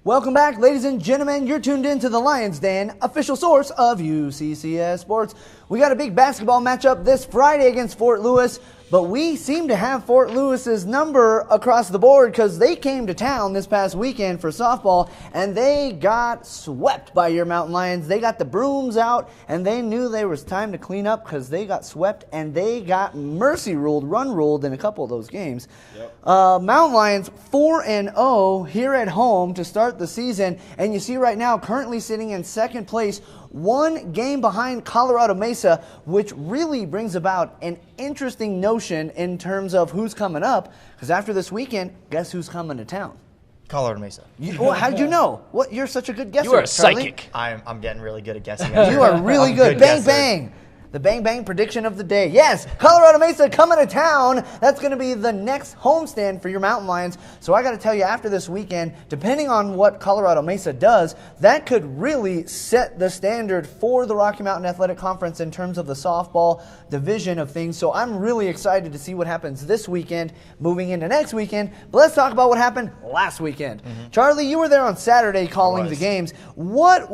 Welcome back, ladies and gentlemen. You're tuned in to the Lions Den, official source of UCCS Sports. We got a big basketball matchup this Friday against Fort Lewis, but we seem to have Fort Lewis's number across the board because they came to town this past weekend for softball, and they got swept by your Mountain Lions. They got the brooms out, and they knew there was time to clean up because they got swept, and they got run ruled in a couple of those games. Yep. Mountain Lions 4-0 here at home to start the season, and you see right now currently sitting in second place, one game behind Colorado Mesa, which really brings about an interesting notion in terms of who's coming up, because after this weekend, guess who's coming to town? Colorado Mesa. How'd you know? What? You're such a good guesser. You are a Charlie. psychic. I'm getting really good at guessing. You are really good. Bang, bang. The bang bang prediction of the day. Yes, Colorado Mesa coming to town. That's going to be the next homestand for your Mountain Lions. So I got to tell you, after this weekend, depending on what Colorado Mesa does, that could really set the standard for the Rocky Mountain Athletic Conference in terms of the softball division of things. So I'm really excited to see what happens this weekend, moving into next weekend. But let's talk about what happened last weekend. Charlie, you were there on Saturday calling the games. What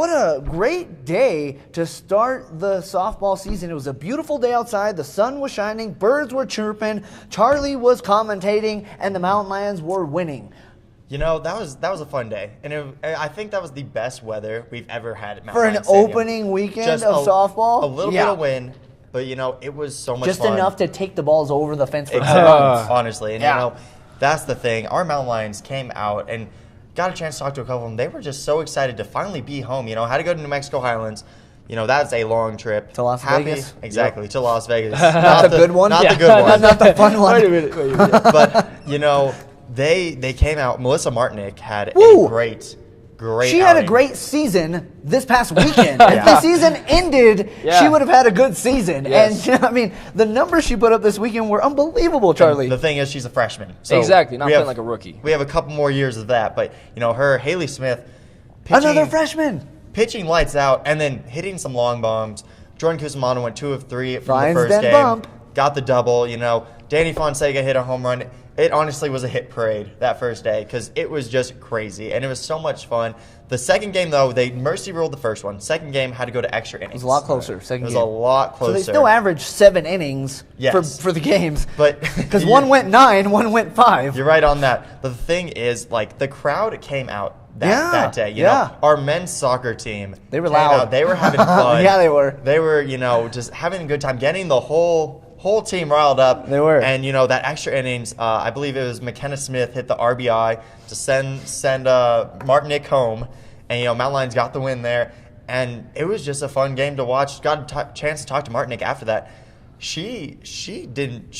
a great day to start the softball season. It was a beautiful day outside. The sun was shining. Birds were chirping. Charlie was commentating, and the Mountain Lions were winning. You know, that was a fun day, and I think that was the best weather we've ever had at Mountain For an Lions Stadium. opening weekend Just of softball. A little bit of wind, but you know, it was so much Just fun. enough to take the balls over the fence for honestly. And you know, that's the thing. Our Mountain Lions came out and got a chance to talk to a couple of them. They were just so excited to finally be home. You know, had to go to New Mexico Highlands. You know, that's a long trip. To Las Vegas? Exactly, to Las Vegas. Not the good one? Not the good one. Not the fun one. Wait a minute. But, you know, they came out. Melissa Martinick had a great She had a great season this past weekend. If the season ended, she would have had a good season. Yes. And, I mean, the numbers she put up this weekend were unbelievable, Charlie. And the thing is, she's a freshman. So exactly, not playing like a rookie. We have a couple more years of that. But, you know, Haley Smith, another freshman. Pitching lights out and then hitting some long bombs. Jordan Cusimano went 2 of 3 from Lions the first game. bump. Got the double. You know, Danny Fonseca hit a home run. It honestly was a hit parade that first day because it was just crazy and it was so much fun. The second game, though, they mercy ruled the first one. Second game had to go to extra innings. It was a lot closer. It was a lot closer. So they still averaged 7 innings for the games. But because one went 9, one went 5. You're right on that. But the thing is, like, the crowd came out that day. You know, our men's soccer team. They were loud. They were having fun. Yeah, they were. They were, you know, just having a good time, getting the whole team riled up. They were. And, you know, that extra innings, I believe it was McKenna Smith hit the RBI to send Martinick home. And, you know, Mountain Lions got the win there. And it was just a fun game to watch. Got a chance to talk to Martinick after that. She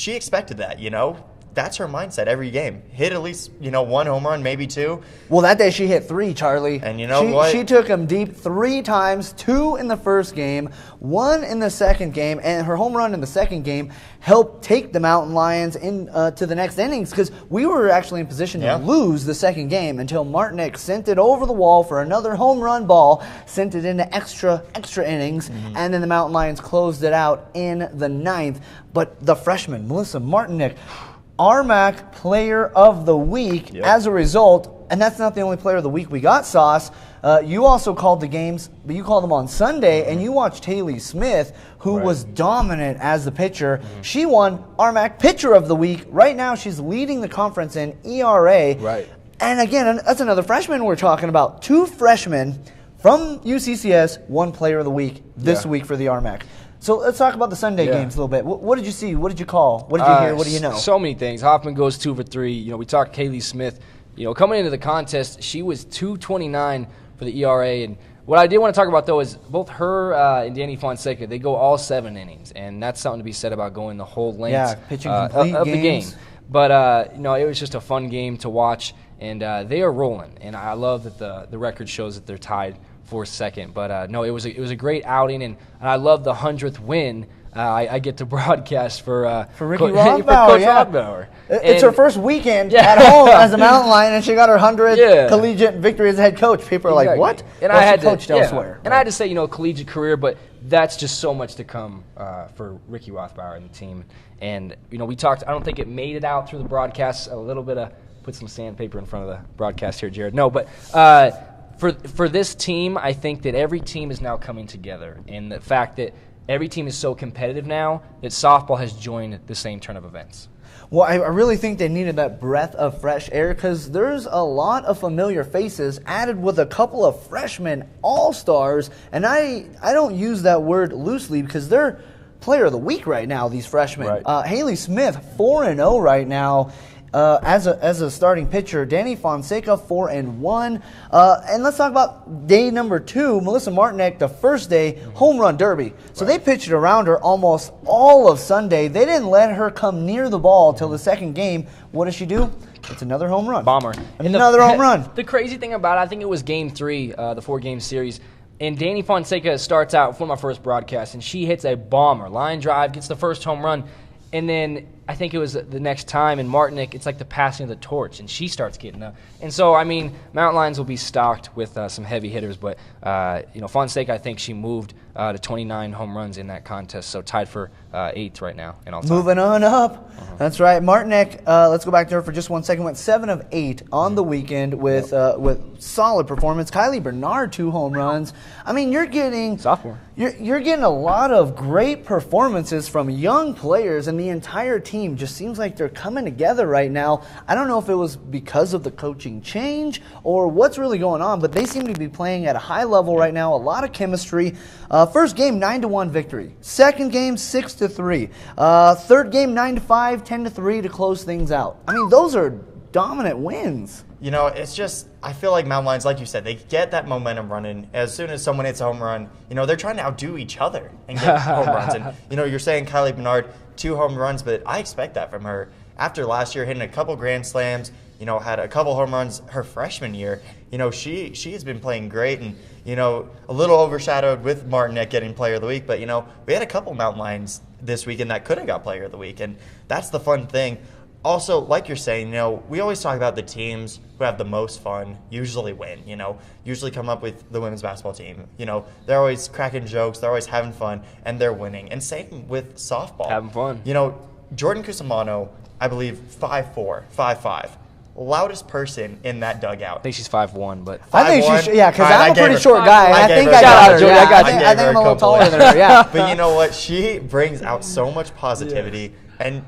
expected that, you know. That's her mindset every game. Hit at least, you know, 1 home run, maybe 2. Well, that day she hit 3, Charlie. And you know what? She took him deep 3 times, 2 in the first game, 1 in the second game, and her home run in the second game helped take the Mountain Lions in to the next innings because we were actually in position to lose the second game until Martinick sent it over the wall for another home run ball, sent it into extra innings, and then the Mountain Lions closed it out in the 9th. But the freshman, Melissa Martinick, RMAC Player of the Week as a result, and that's not the only Player of the Week we got, Sauce. You also called the games, but you called them on Sunday, and you watched Haley Smith, who was dominant as the pitcher. She won RMAC Pitcher of the Week. Right now, she's leading the conference in ERA. Right. And again, that's another freshman we're talking about. 2 freshmen from UCCS, 1 Player of the Week this week for the RMAC. So let's talk about the Sunday games a little bit. What did you see? What did you call? What did you hear? What do you know? So many things. Hoffman goes 2 for 3. You know, we talked Haley Smith. You know, coming into the contest, she was 2.29 for the ERA. And what I did want to talk about, though, is both her and Danny Fonseca, they go all 7 innings. And that's something to be said about going the whole length pitching of complete the game. But, you know, it was just a fun game to watch. And they are rolling. And I love that the record shows that they're tied for second. But, no, it was a great outing. And I love the 100th win. I get to broadcast for Ricky Rothbauer. Coach Rothbauer. It's her first weekend at home as a Mountain Lion, and she got her 100th collegiate victory as a head coach. People are like, "What?" And I had coached elsewhere. And I had to say, you know, collegiate career, but that's just so much to come for Ricky Rothbauer and the team. And you know, we talked. I don't think it made it out through the broadcast. A little bit of put some sandpaper in front of the broadcast here, Jared. No, but for this team, I think that every team is now coming together, and the fact that every team is so competitive now that softball has joined the same turn of events. Well, I really think they needed that breath of fresh air because there's a lot of familiar faces added with a couple of freshmen all-stars, and I don't use that word loosely because they're player of the week right now, these freshmen. Right. Haley Smith, 4-0 right now. As a starting pitcher, Danny Fonseca 4-1, and let's talk about day number 2. Melissa Martinek, the first day home run derby. So they pitched around her almost all of Sunday. They didn't let her come near the ball till the second game. What does she do? It's another home run. Bomber. Another home run. The crazy thing about it, I think it was Game 3, the 4-game series. And Danny Fonseca starts out for my first broadcast, and she hits a bomber, line drive, gets the first home run. And then I think it was the next time in Martinek, it's like the passing of the torch, and she starts getting up. And so, I mean, Mountain Lions will be stocked with some heavy hitters, but, Fonseca, I think she moved to 29 home runs in that contest, so tied for 8th right now in all time. Moving on up. That's right. Martinek, let's go back to her for just 1 second, went 7 of 8 on the weekend with solid performance. Kylie Bernard, 2 home runs. I mean, you're getting... Sophomore. You're getting a lot of great performances from young players, and the entire team just seems like they're coming together right now. I don't know if it was because of the coaching change or what's really going on, but they seem to be playing at a high level right now, a lot of chemistry. First game, 9-1 victory. Second game, 6-3. Third game, 9-5, 10-3 to close things out. I mean, those are dominant wins. You know, it's just, I feel like Mountain Lions, like you said, they get that momentum running. As soon as someone hits a home run, they're trying to outdo each other and get home runs. And, you're saying Kylie Bernard, 2 home runs, but I expect that from her. After last year, hitting a couple grand slams, had a couple home runs her freshman year, she has been playing great and, a little overshadowed with Martinek getting Player of the Week. But, we had a couple Mountain Lions this weekend that could have got Player of the Week, and that's the fun thing. Also, like you're saying, we always talk about the teams who have the most fun usually win, usually come up with the women's basketball team. They're always cracking jokes, they're always having fun, and they're winning. And same with softball. Having fun. Jordan Cusimano, I believe 5'4", 5'5", loudest person in that dugout. I think she's 5'1", but... I think she's, because right, I'm a pretty short guy. I think I got her. Yeah, I think I'm a little taller than her, yeah. But you know what? She brings out so much positivity, and...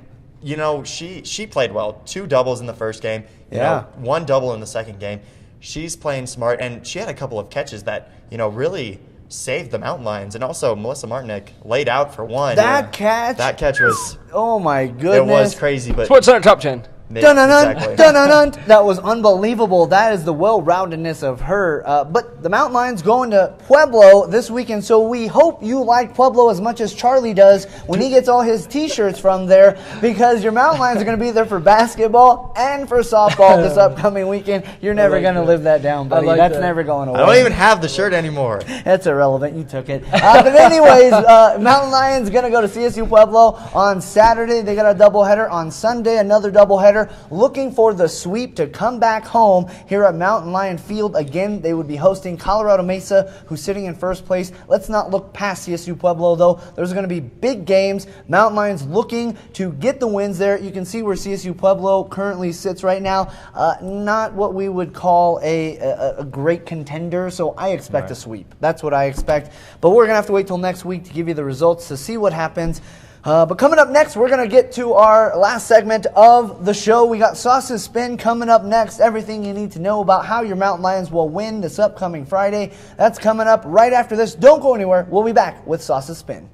she played well. 2 doubles in the first game. 1 double in the second game. She's playing smart, and she had a couple of catches that, really saved the Mountain Lions. And also, Melissa Martinek laid out for 1. That catch was... Oh, my goodness. It was crazy, but... Sports Center Top 10. Exactly. That was unbelievable. That is the well-roundedness of her. But the Mountain Lions going to Pueblo this weekend, so we hope you like Pueblo as much as Charlie does when he gets all his T-shirts from there, because your Mountain Lions are going to be there for basketball and for softball this upcoming weekend. You're never going to live that down, buddy. That's never going away. I don't even have the shirt anymore. That's irrelevant. You took it. But anyways, Mountain Lions going to go to CSU Pueblo on Saturday. They got a doubleheader. On Sunday, another doubleheader. Looking for the sweep to come back home here at Mountain Lion Field. Again, they would be hosting Colorado Mesa, who's sitting in first place. Let's not look past CSU Pueblo, though. There's going to be big games. Mountain Lions looking to get the wins there. You can see where CSU Pueblo currently sits right now. Not what we would call a great contender, so I expect a sweep. That's what I expect. But we're going to have to wait till next week to give you the results to see what happens. But coming up next, we're going to get to our last segment of the show. We got Sauce's Spin coming up next. Everything you need to know about how your Mountain Lions will win this upcoming Friday. That's coming up right after this. Don't go anywhere. We'll be back with Sauce's Spin.